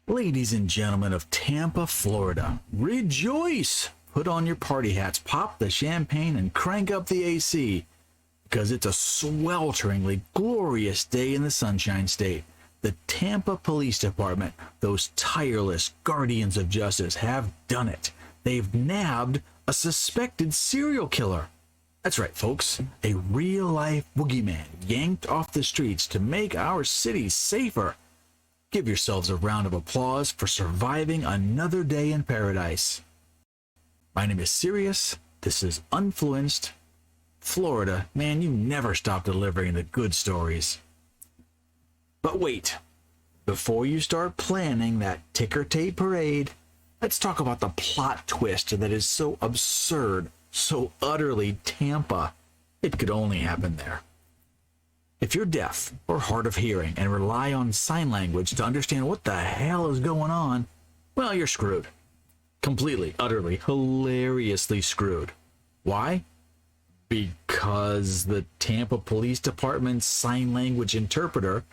Ladies and gentlemen of Tampa, Florida, rejoice! Put on your party hats, pop the champagne, and crank up the AC, because it's a swelteringly glorious day in the Sunshine State. The Tampa Police Department, those tireless guardians of justice, have done it. They've nabbed a suspected serial killer. That's right, folks, a real-life boogeyman yanked off the streets to make our cities safer. Give yourselves a round of applause for surviving another day in paradise. My name is Sirius. This is Unfluenced. Florida, man, you never stop delivering the good stories. But wait, before you start planning that ticker tape parade, let's talk about the plot twist that is so absurd, so utterly Tampa. It could only happen there. If you're deaf or hard of hearing and rely on sign language to understand what the hell is going on, well, you're screwed. Completely, utterly, hilariously screwed. Why? Because the Tampa Police Department's sign language interpreter,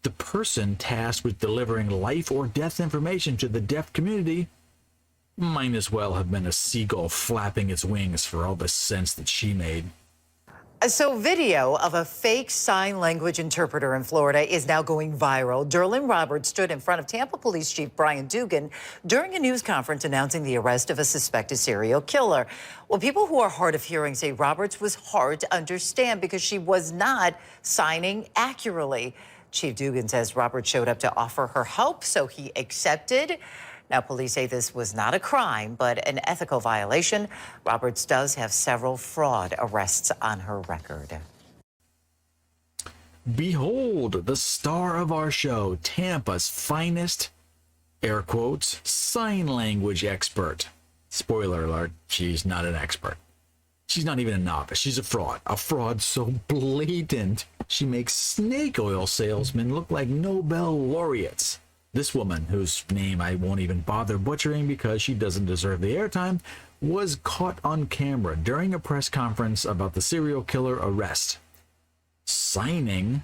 the person tasked with delivering life or death information to the deaf community, might as well have been a seagull flapping its wings for all the sense that she made. So video of a fake sign language interpreter in Florida is now going viral. Derlin Roberts stood in front of Tampa Police Chief Brian Dugan during a news conference announcing the arrest of a suspected serial killer. Well, people who are hard of hearing say Roberts was hard to understand because she was not signing accurately. Chief Dugan says Roberts showed up to offer her help, so he accepted. Now, police say this was not a crime, but an ethical violation. Roberts does have several fraud arrests on her record. Behold, the star of our show, Tampa's finest, air quotes, sign language expert. Spoiler alert, she's not an expert. She's not even a novice. She's a fraud so blatant, she makes snake oil salesmen look like Nobel laureates. This woman, whose name I won't even bother butchering because she doesn't deserve the airtime, was caught on camera during a press conference about the serial killer arrest, signing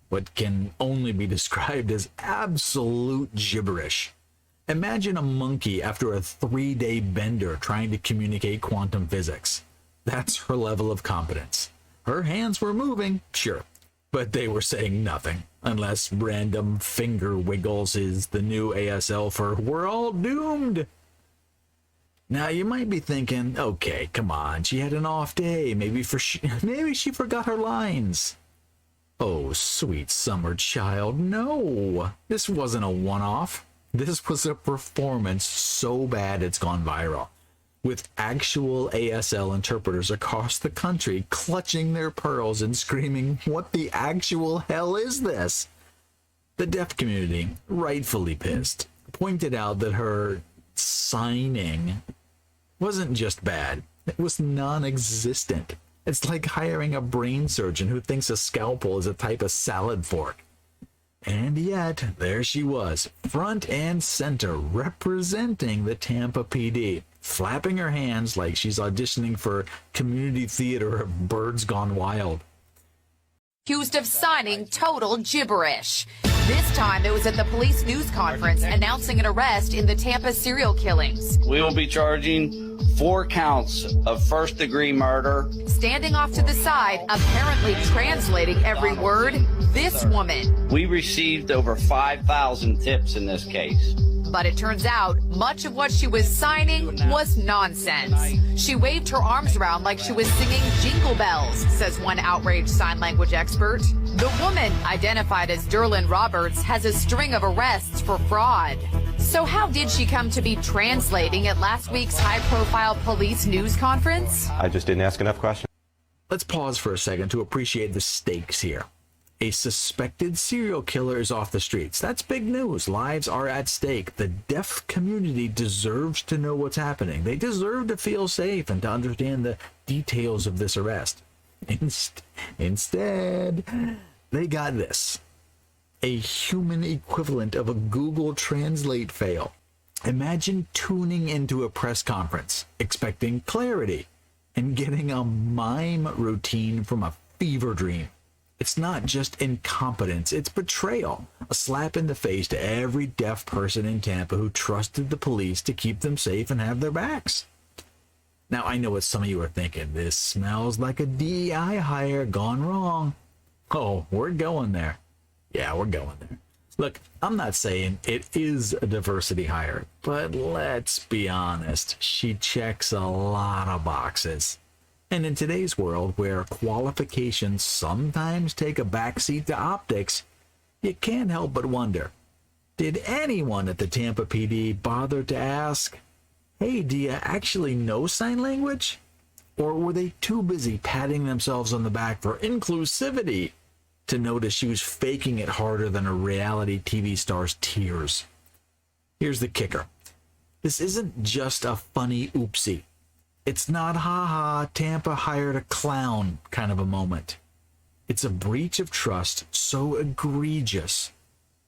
what can only be described as absolute gibberish. Imagine a monkey after a 3-day bender trying to communicate quantum physics. That's her level of competence. Her hands were moving, sure, but they were saying nothing, unless random finger wiggles is the new ASL for "we're all doomed." Now you might be thinking, okay, come on, she had an off day, maybe she forgot her lines. Oh, sweet summer child, no, this wasn't a one-off. This was a performance so bad it's gone viral, with actual ASL interpreters across the country clutching their pearls and screaming, "What the actual hell is this?" The deaf community, rightfully pissed, pointed out that her signing wasn't just bad, it was non-existent. It's like hiring a brain surgeon who thinks a scalpel is a type of salad fork. And yet, there she was, front and center, representing the Tampa PD, flapping her hands like she's auditioning for community theater of Birds Gone Wild. Accused of signing total gibberish. This time it was at the police news conference announcing an arrest in the Tampa serial killings. We will be charging 4 counts of first-degree murder. Standing off to the side, apparently translating every word, this woman. We received over 5,000 tips in this case. But it turns out much of what she was signing was nonsense. She waved her arms around like she was singing Jingle Bells, says one outraged sign language expert. The woman, identified as Derlin Roberts, has a string of arrests for fraud. So how did she come to be translating at last week's high-profile police news conference? I just didn't ask enough questions. Let's pause for a second to appreciate the stakes here. A suspected serial killer is off the streets. That's big news. Lives are at stake. The deaf community deserves to know what's happening. They deserve to feel safe and to understand the details of this arrest. Instead, they got this. A human equivalent of a Google Translate fail. Imagine tuning into a press conference, expecting clarity, and getting a mime routine from a fever dream. It's not just incompetence, it's betrayal. A slap in the face to every deaf person in Tampa who trusted the police to keep them safe and have their backs. Now, I know what some of you are thinking. This smells like a DEI hire gone wrong. Oh, we're going there. Yeah, we're going there. Look, I'm not saying it is a diversity hire, but let's be honest. She checks a lot of boxes. And in today's world, where qualifications sometimes take a backseat to optics, you can't help but wonder, did anyone at the Tampa PD bother to ask, hey, do you actually know sign language? Or were they too busy patting themselves on the back for inclusivity to notice she was faking it harder than a reality TV star's tears? Here's the kicker. This isn't just a funny oopsie. It's not haha, Tampa hired a clown kind of a moment. It's a breach of trust so egregious.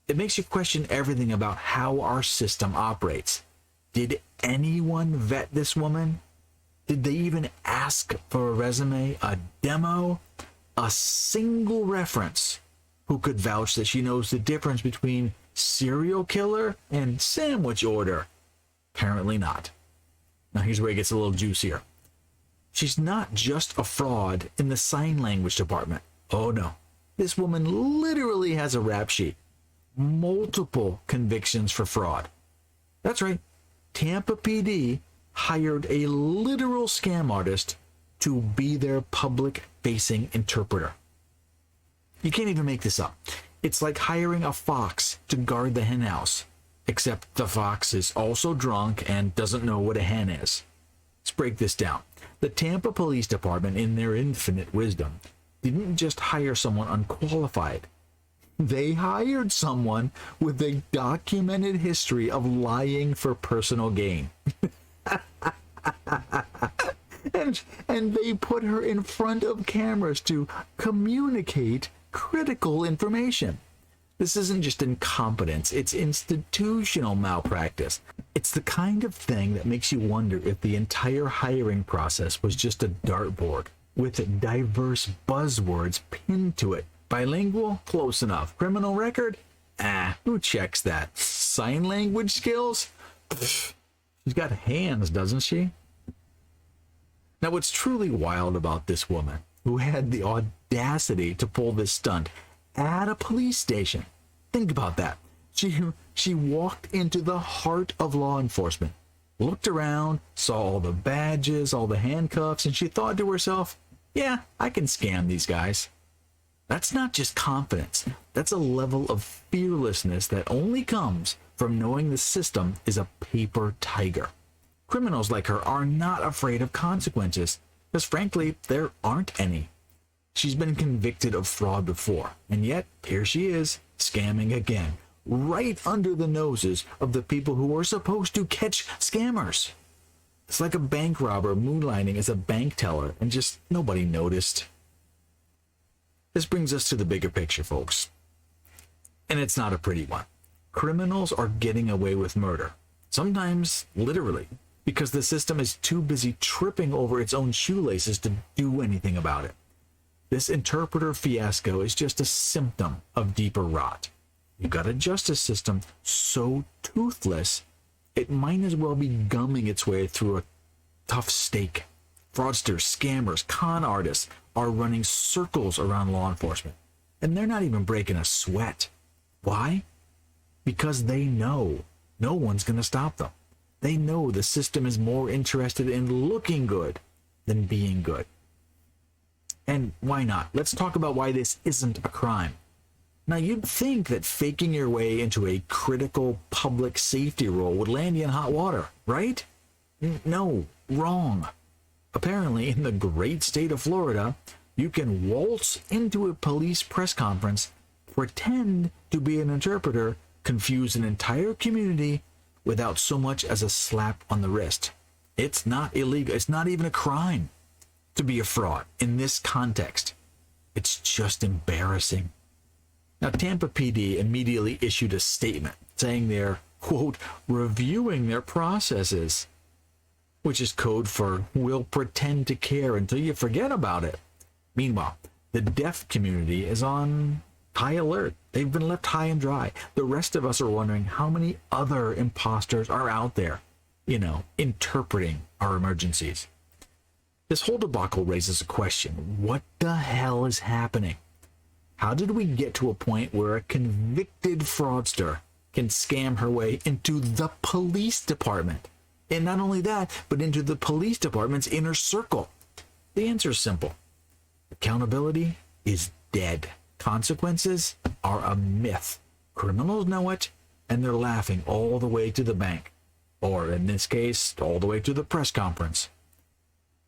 It makes you question everything about how our system operates. Did anyone vet this woman? Did they even ask for a resume, a demo, a single reference who could vouch that she knows the difference between serial killer and sandwich order? Apparently not. Now here's where it gets a little juicier. She's not just a fraud in the sign language department. Oh no. This woman literally has a rap sheet. Multiple convictions for fraud. That's right. Tampa PD hired a literal scam artist to be their public-facing interpreter. You can't even make this up. It's like hiring a fox to guard the hen house, except the fox is also drunk and doesn't know what a hen is. Let's break this down. The Tampa Police Department, in their infinite wisdom, didn't just hire someone unqualified. They hired someone with a documented history of lying for personal gain. and they put her in front of cameras to communicate critical information. This isn't just incompetence, it's institutional malpractice. It's the kind of thing that makes you wonder if the entire hiring process was just a dartboard with diverse buzzwords pinned to it. Bilingual? Close enough. Criminal record? Who checks that? Sign language skills? Pfft, she's got hands, doesn't she? Now, what's truly wild about this woman, who had the audacity to pull this stunt at a police station, think about that. She walked into the heart of law enforcement, looked around, saw all the badges, all the handcuffs, and she thought to herself, yeah, I can scam these guys. That's not just confidence. That's a level of fearlessness that only comes from knowing the system is a paper tiger. Criminals like her are not afraid of consequences, because frankly, there aren't any. She's been convicted of fraud before, and yet here she is, scamming again, right under the noses of the people who are supposed to catch scammers. It's like a bank robber moonlighting as a bank teller, and just nobody noticed. This brings us to the bigger picture, folks. And it's not a pretty one. Criminals are getting away with murder, sometimes literally, because the system is too busy tripping over its own shoelaces to do anything about it. This interpreter fiasco is just a symptom of deeper rot. You've got a justice system so toothless, it might as well be gumming its way through a tough steak. Fraudsters, scammers, con artists are running circles around law enforcement, and they're not even breaking a sweat. Why? Because they know no one's going to stop them. They know the system is more interested in looking good than being good. And why not? Let's talk about why this isn't a crime. Now, you'd think that faking your way into a critical public safety role would land you in hot water, right? No, wrong. Apparently, in the great state of Florida, you can waltz into a police press conference, pretend to be an interpreter, confuse an entire community without so much as a slap on the wrist. It's not illegal. It's not even a crime to be a fraud in this context. It's just embarrassing. Now, Tampa PD immediately issued a statement saying they're, quote, reviewing their processes, which is code for we'll pretend to care until you forget about it. Meanwhile, The deaf community is on high alert. They've been left high and dry. The rest of us are wondering how many other imposters are out there, interpreting our emergencies. This whole debacle raises a question. What the hell is happening? How did we get to a point where a convicted fraudster can scam her way into the police department? And not only that, but into the police department's inner circle. The answer is simple. Accountability is dead. Consequences are a myth. Criminals know it, and they're laughing all the way to the bank. Or in this case, all the way to the press conference.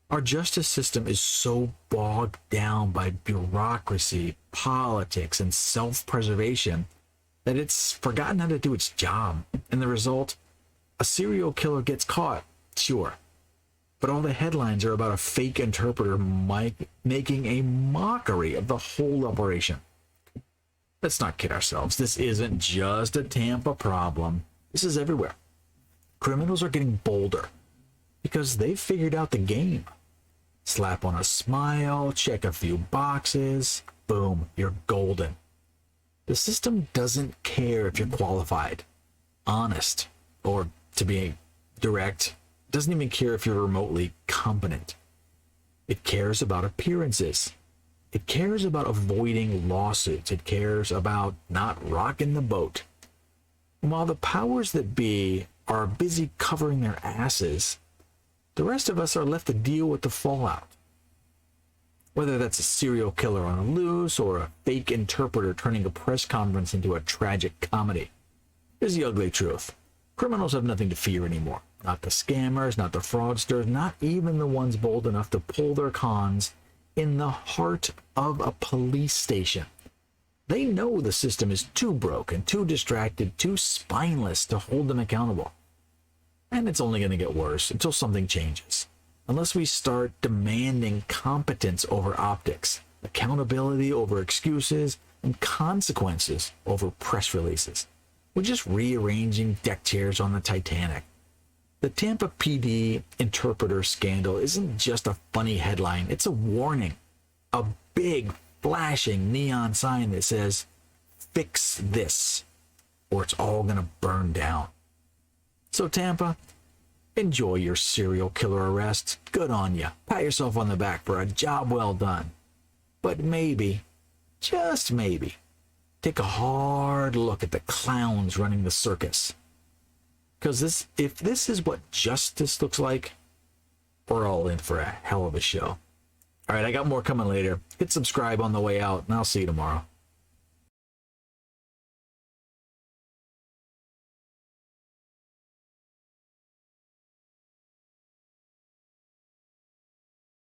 Our justice system is so bogged down by bureaucracy, politics, and self-preservation that it's forgotten how to do its job. And the result, a serial killer gets caught, sure. But all the headlines are about a fake interpreter making a mockery of the whole operation. Let's not kid ourselves. This isn't just a Tampa problem. This is everywhere. Criminals are getting bolder because they've figured out the game. Slap on a smile, check a few boxes, boom, you're golden. The system doesn't care if you're qualified, honest, or to be direct, doesn't even care if you're remotely competent. It cares about appearances. It cares about avoiding lawsuits. It cares about not rocking the boat. And while the powers that be are busy covering their asses, the rest of us are left to deal with the fallout. Whether that's a serial killer on the loose or a fake interpreter turning a press conference into a tragic comedy. Here's the ugly truth. Criminals have nothing to fear anymore. Not the scammers, not the fraudsters, not even the ones bold enough to pull their cons in the heart of a police station. They know the system is too broken, too distracted, too spineless to hold them accountable. And it's only going to get worse until something changes. Unless we start demanding competence over optics, accountability over excuses, and consequences over press releases. We're just rearranging deck chairs on the Titanic. The Tampa PD interpreter scandal isn't just a funny headline, it's a warning. A big, flashing neon sign that says, "Fix this, or it's all gonna burn down." So Tampa, enjoy your serial killer arrest. Good on ya. Pat yourself on the back for a job well done. But maybe, just maybe, take a hard look at the clowns running the circus. Because if this is what justice looks like, we're all in for a hell of a show. All right, I got more coming later. Hit subscribe on the way out, and I'll see you tomorrow.